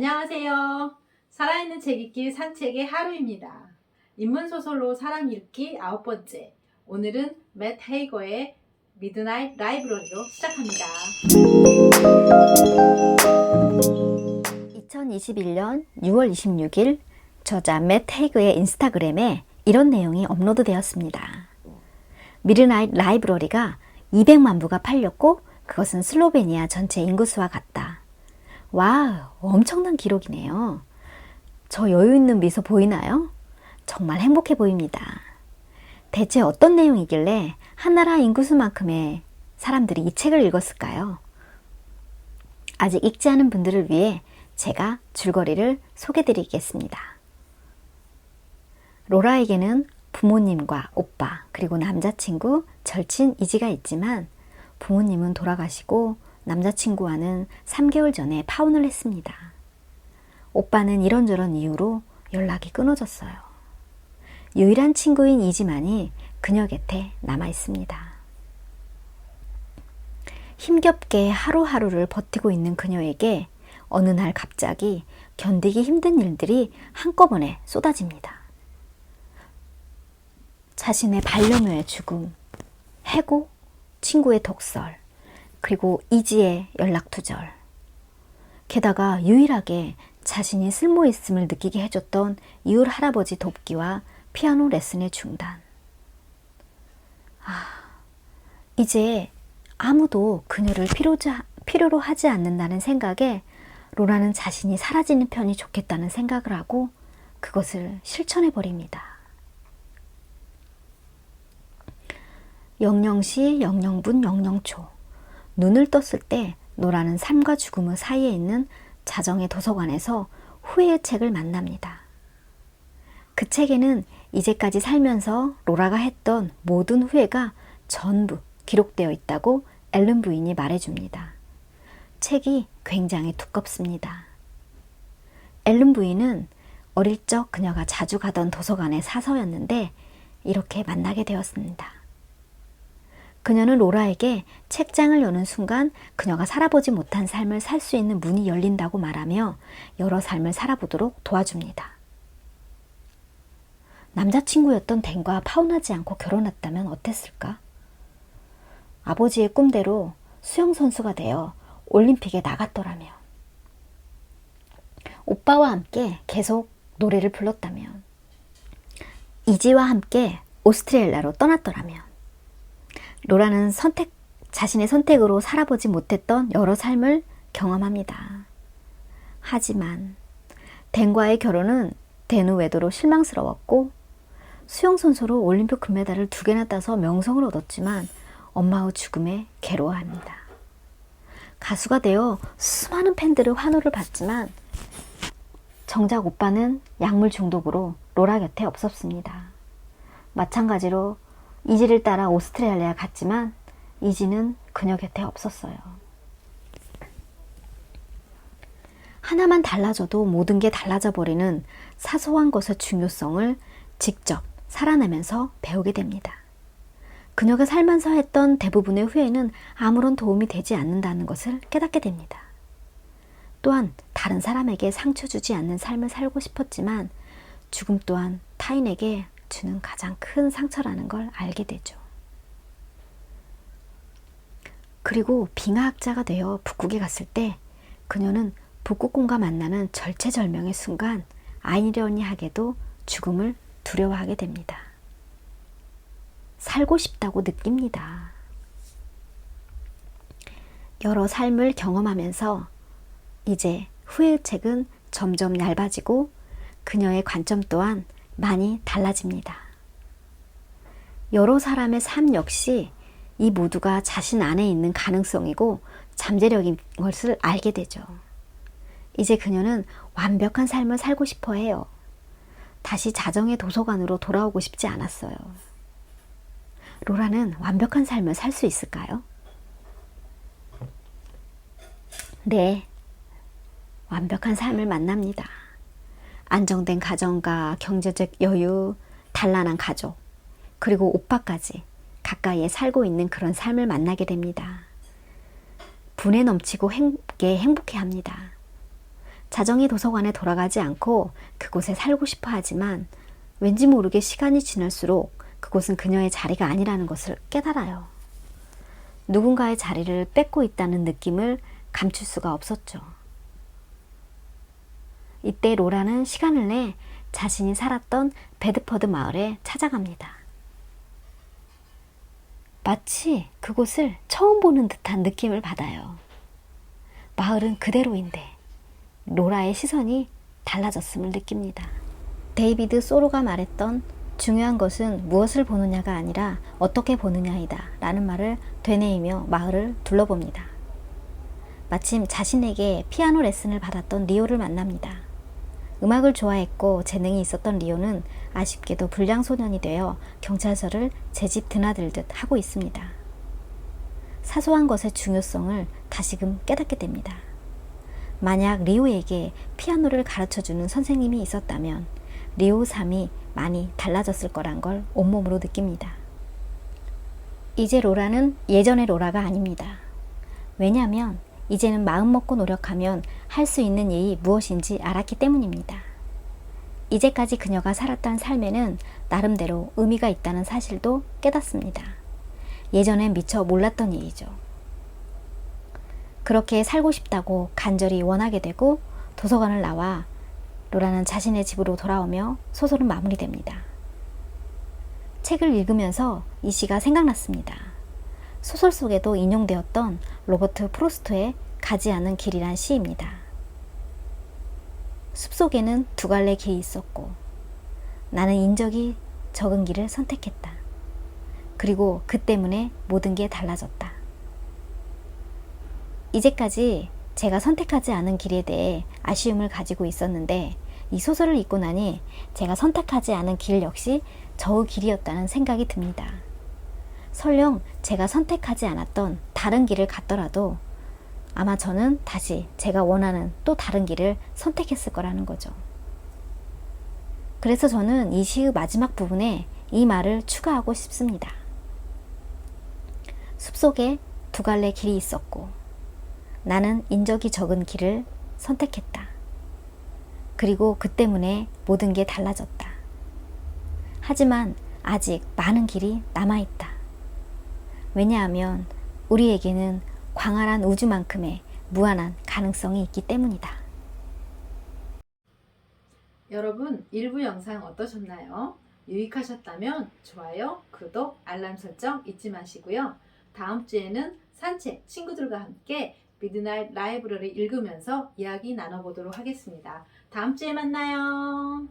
안녕하세요. 살아있는 책 읽기 산책의 하루입니다. 인문소설로 사람 읽기 9번째. 오늘은 맷 헤이거의 미드나잇 라이브러리로 시작합니다. 2021년 6월 26일 저자 맷 헤이거의 인스타그램에 이런 내용이 업로드되었습니다. 미드나잇 라이브러리가 200만 부가 팔렸고 그것은 슬로베니아 전체 인구수와 같다. 와우, 엄청난 기록이네요. 저 여유 있는 미소 보이나요? 정말 행복해 보입니다. 대체 어떤 내용이길래 한 나라 인구수만큼의 사람들이 이 책을 읽었을까요? 아직 읽지 않은 분들을 위해 제가 줄거리를 소개드리겠습니다. 로라에게는 부모님과 오빠 그리고 남자친구, 절친 이지가 있지만 부모님은 돌아가시고 남자친구와는 3개월 전에 파혼을 했습니다. 오빠는 이런저런 이유로 연락이 끊어졌어요. 유일한 친구인 이지만이 그녀 곁에 남아 있습니다. 힘겹게 하루하루를 버티고 있는 그녀에게 어느 날 갑자기 견디기 힘든 일들이 한꺼번에 쏟아집니다. 자신의 반려묘의 죽음, 해고, 친구의 독설, 그리고 이지의 연락두절. 게다가 유일하게 자신이 쓸모있음을 느끼게 해줬던 이웃 할아버지 돕기와 피아노 레슨의 중단. 이제 아무도 그녀를 필요로 하지 않는다는 생각에 로라는 자신이 사라지는 편이 좋겠다는 생각을 하고 그것을 실천해버립니다. 영영시, 영영분, 영영초. 눈을 떴을 때 로라는 삶과 죽음의 사이에 있는 자정의 도서관에서 후회의 책을 만납니다. 그 책에는 이제까지 살면서 로라가 했던 모든 후회가 전부 기록되어 있다고 앨런 부인이 말해줍니다. 책이 굉장히 두껍습니다. 앨런 부인은 어릴 적 그녀가 자주 가던 도서관의 사서였는데 이렇게 만나게 되었습니다. 그녀는 로라에게 책장을 여는 순간 그녀가 살아보지 못한 삶을 살 수 있는 문이 열린다고 말하며 여러 삶을 살아보도록 도와줍니다. 남자친구였던 댄과 파혼하지 않고 결혼했다면 어땠을까? 아버지의 꿈대로 수영선수가 되어 올림픽에 나갔더라면, 오빠와 함께 계속 노래를 불렀다면, 이지와 함께 오스트레일리아로 떠났더라면, 로라는 자신의 선택으로 살아보지 못했던 여러 삶을 경험합니다. 하지만 댄과의 결혼은 댄 후 외도로 실망스러웠고 수영선수로 올림픽 금메달을 2개나 따서 명성을 얻었지만 엄마의 죽음에 괴로워합니다. 가수가 되어 수많은 팬들의 환호를 받지만 정작 오빠는 약물 중독으로 로라 곁에 없었습니다. 마찬가지로 이지를 따라 오스트레일리아 갔지만 이지는 그녀 곁에 없었어요. 하나만 달라져도 모든 게 달라져 버리는 사소한 것의 중요성을 직접 살아내면서 배우게 됩니다. 그녀가 살면서 했던 대부분의 후회는 아무런 도움이 되지 않는다는 것을 깨닫게 됩니다. 또한 다른 사람에게 상처 주지 않는 삶을 살고 싶었지만 죽음 또한 타인에게 주는 가장 큰 상처라는 걸 알게 되죠. 그리고 빙하학자가 되어 북극에 갔을 때 그녀는 북극곰과 만나는 절체절명의 순간 아이러니하게도 죽음을 두려워하게 됩니다. 살고 싶다고 느낍니다. 여러 삶을 경험하면서 이제 후회의 책은 점점 얇아지고 그녀의 관점 또한 많이 달라집니다. 여러 사람의 삶 역시 이 모두가 자신 안에 있는 가능성이고 잠재력인 것을 알게 되죠. 이제 그녀는 완벽한 삶을 살고 싶어 해요. 다시 자정의 도서관으로 돌아오고 싶지 않았어요. 로라는 완벽한 삶을 살 수 있을까요? 네, 완벽한 삶을 만납니다. 안정된 가정과 경제적 여유, 단란한 가족, 그리고 오빠까지 가까이에 살고 있는 그런 삶을 만나게 됩니다. 분에 넘치고 행복해합니다. 자정의 도서관에 돌아가지 않고 그곳에 살고 싶어 하지만 왠지 모르게 시간이 지날수록 그곳은 그녀의 자리가 아니라는 것을 깨달아요. 누군가의 자리를 뺏고 있다는 느낌을 감출 수가 없었죠. 이때 로라는 시간을 내 자신이 살았던 베드퍼드 마을에 찾아갑니다. 마치 그곳을 처음 보는 듯한 느낌을 받아요. 마을은 그대로인데 로라의 시선이 달라졌음을 느낍니다. 데이비드 소로가 말했던 중요한 것은 무엇을 보느냐가 아니라 어떻게 보느냐이다 라는 말을 되뇌이며 마을을 둘러봅니다. 마침 자신에게 피아노 레슨을 받았던 리오를 만납니다. 음악을 좋아했고 재능이 있었던 리오는 아쉽게도 불량소년이 되어 경찰서를 제 집 드나들듯 하고 있습니다. 사소한 것의 중요성을 다시금 깨닫게 됩니다. 만약 리오에게 피아노를 가르쳐주는 선생님이 있었다면 리오 삶이 많이 달라졌을 거란 걸 온몸으로 느낍니다. 이제 로라는 예전의 로라가 아닙니다. 왜냐하면 이제는 마음먹고 노력하면 할 수 있는 일이 무엇인지 알았기 때문입니다. 이제까지 그녀가 살았던 삶에는 나름대로 의미가 있다는 사실도 깨닫습니다. 예전엔 미처 몰랐던 일이죠. 그렇게 살고 싶다고 간절히 원하게 되고 도서관을 나와 로라는 자신의 집으로 돌아오며 소설은 마무리됩니다. 책을 읽으면서 이 시가 생각났습니다. 소설 속에도 인용되었던 로버트 프로스트의 가지 않은 길이란 시입니다. 숲속에는 두 갈래 길이 있었고 나는 인적이 적은 길을 선택했다. 그리고 그 때문에 모든 게 달라졌다. 이제까지 제가 선택하지 않은 길에 대해 아쉬움을 가지고 있었는데 이 소설을 읽고 나니 제가 선택하지 않은 길 역시 저의 길이었다는 생각이 듭니다. 설령 제가 선택하지 않았던 다른 길을 갔더라도 아마 저는 다시 제가 원하는 또 다른 길을 선택했을 거라는 거죠. 그래서 저는 이 시의 마지막 부분에 이 말을 추가하고 싶습니다. 숲속에 두 갈래 길이 있었고 나는 인적이 적은 길을 선택했다. 그리고 그 때문에 모든 게 달라졌다. 하지만 아직 많은 길이 남아있다. 왜냐하면 우리에게는 광활한 우주만큼의 무한한 가능성이 있기 때문이다. 여러분, 일부 영상 어떠셨나요? 유익하셨다면 좋아요, 구독, 알람 설정 잊지 마시고요. 다음 주에는 산책, 친구들과 함께 미드나잇 라이브러리 읽으면서 이야기 나눠보도록 하겠습니다. 다음 주에 만나요.